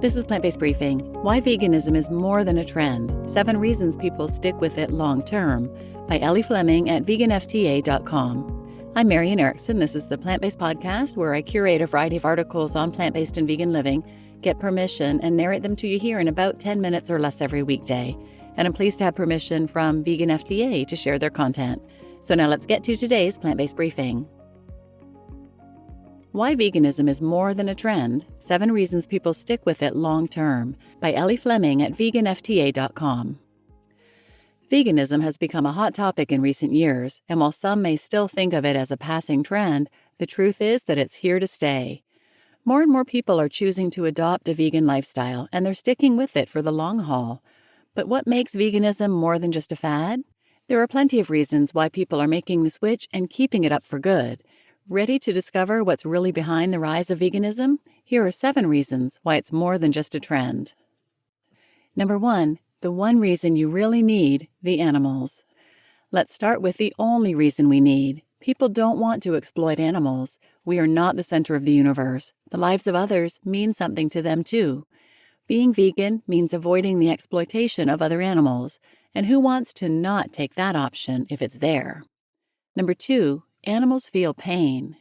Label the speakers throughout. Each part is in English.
Speaker 1: This is Plant-Based Briefing, Why Veganism is More Than a Trend, 7 Reasons People Stick With It Long Term, by Ellie Flemming at veganfta.com. I'm Marian Erickson. This is the Plant-Based Podcast, where I curate a variety of articles on plant-based and vegan living, get permission, and narrate them to you here in about 10 minutes or less every weekday. And I'm pleased to have permission from VeganFTA to share their content. So now let's get to today's Plant-Based Briefing. Why Veganism is More Than a Trend, 7 Reasons People Stick With It Long Term, by Ellie Flemming at veganfta.com. Veganism has become a hot topic in recent years, and while some may still think of it as a passing trend, the truth is that it's here to stay. More and more people are choosing to adopt a vegan lifestyle, and they're sticking with it for the long haul. But what makes veganism more than just a fad? There are plenty of reasons why people are making the switch and keeping it up for good. Ready to discover what's really behind the rise of veganism? Here are 7 reasons why it's more than just a trend. Number 1, the one reason you really need the animals. Let's start with the only reason we need. People don't want to exploit animals. We are not the center of the universe. The lives of others mean something to them too. Being vegan means avoiding the exploitation of other animals, and who wants to not take that option if it's there? Number 2, animals feel pain.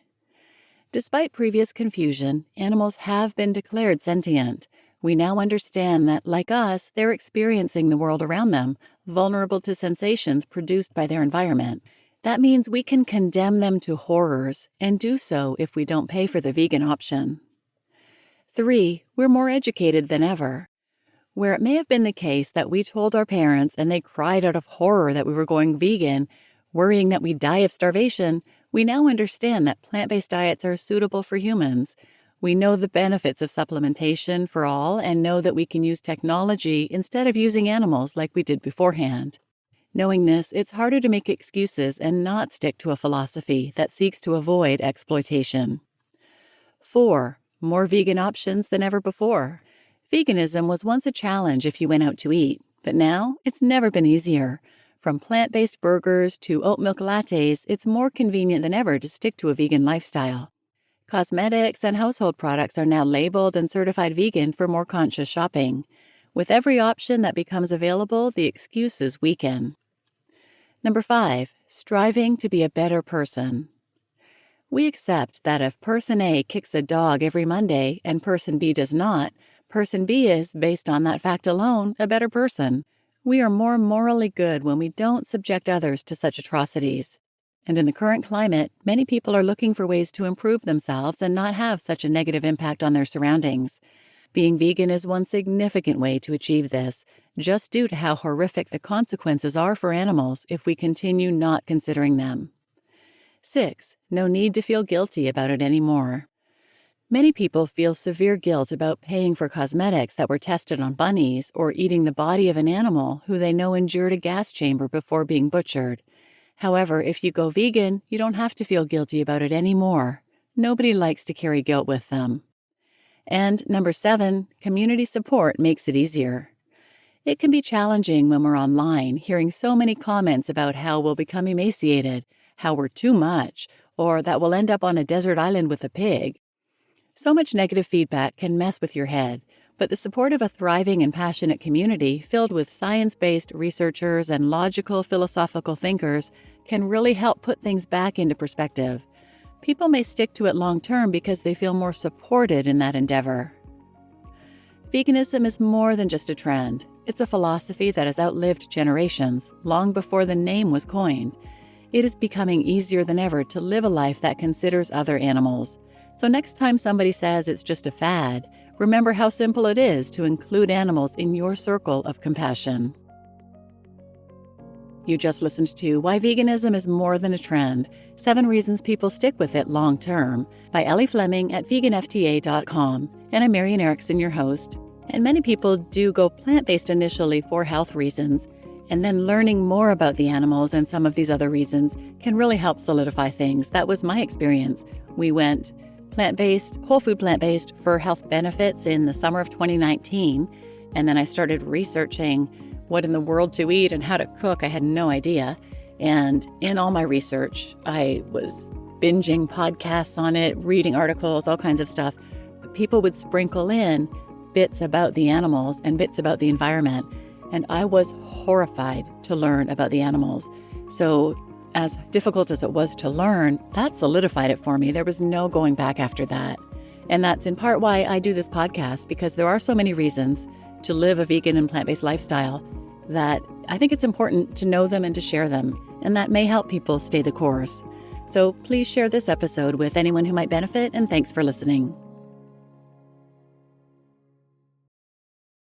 Speaker 1: Despite previous confusion, animals have been declared sentient. We now understand that, like us, they're experiencing the world around them, vulnerable to sensations produced by their environment. That means we can condemn them to horrors, and do so if we don't pay for the vegan option. 3, we're more educated than ever. Where it may have been the case that we told our parents and they cried out of horror that we were going vegan, worrying that we'd die of starvation, we now understand that plant-based diets are suitable for humans. We know the benefits of supplementation for all and know that we can use technology instead of using animals like we did beforehand. Knowing this, it's harder to make excuses and not stick to a philosophy that seeks to avoid exploitation. 4, more vegan options than ever before. Veganism was once a challenge if you went out to eat, but now it's never been easier. From plant-based burgers to oat milk lattes, it's more convenient than ever to stick to a vegan lifestyle. Cosmetics and household products are now labeled and certified vegan for more conscious shopping. With every option that becomes available, the excuses weaken. Number 5, striving to be a better person. We accept that if person A kicks a dog every Monday and person B does not, person B is, based on that fact alone, a better person. We are more morally good when we don't subject others to such atrocities. And in the current climate, many people are looking for ways to improve themselves and not have such a negative impact on their surroundings. Being vegan is one significant way to achieve this, just due to how horrific the consequences are for animals if we continue not considering them. 6, no need to feel guilty about it anymore. Many people feel severe guilt about paying for cosmetics that were tested on bunnies or eating the body of an animal who they know endured a gas chamber before being butchered. However, if you go vegan, you don't have to feel guilty about it anymore. Nobody likes to carry guilt with them. And number 7, community support makes it easier. It can be challenging when we're online, hearing so many comments about how we'll become emaciated, how we're too much, or that we'll end up on a desert island with a pig. So much negative feedback can mess with your head, but the support of a thriving and passionate community filled with science-based researchers and logical philosophical thinkers can really help put things back into perspective. People may stick to it long term because they feel more supported in that endeavor. Veganism is more than just a trend. It's a philosophy that has outlived generations, long before the name was coined. It is becoming easier than ever to live a life that considers other animals. So next time somebody says it's just a fad, remember how simple it is to include animals in your circle of compassion. You just listened to Why Veganism is More Than a Trend, 7 Reasons People Stick With It Long Term, by Ellie Flemming at veganfta.com. And I'm Marian Erickson, your host. And many people do go plant-based initially for health reasons, and then learning more about the animals and some of these other reasons can really help solidify things. That was my experience. We went plant-based, whole food plant-based for health benefits in the summer of 2019. And then I started researching what in the world to eat and how to cook. I had no idea. And in all my research, I was binging podcasts on it, reading articles, all kinds of stuff. But people would sprinkle in bits about the animals and bits about the environment, and I was horrified to learn about the animals. So as difficult as it was to learn, that solidified it for me. There was no going back after that. And that's in part why I do this podcast, because there are so many reasons to live a vegan and plant-based lifestyle that I think it's important to know them and to share them, and that may help people stay the course. So please share this episode with anyone who might benefit, and thanks for listening.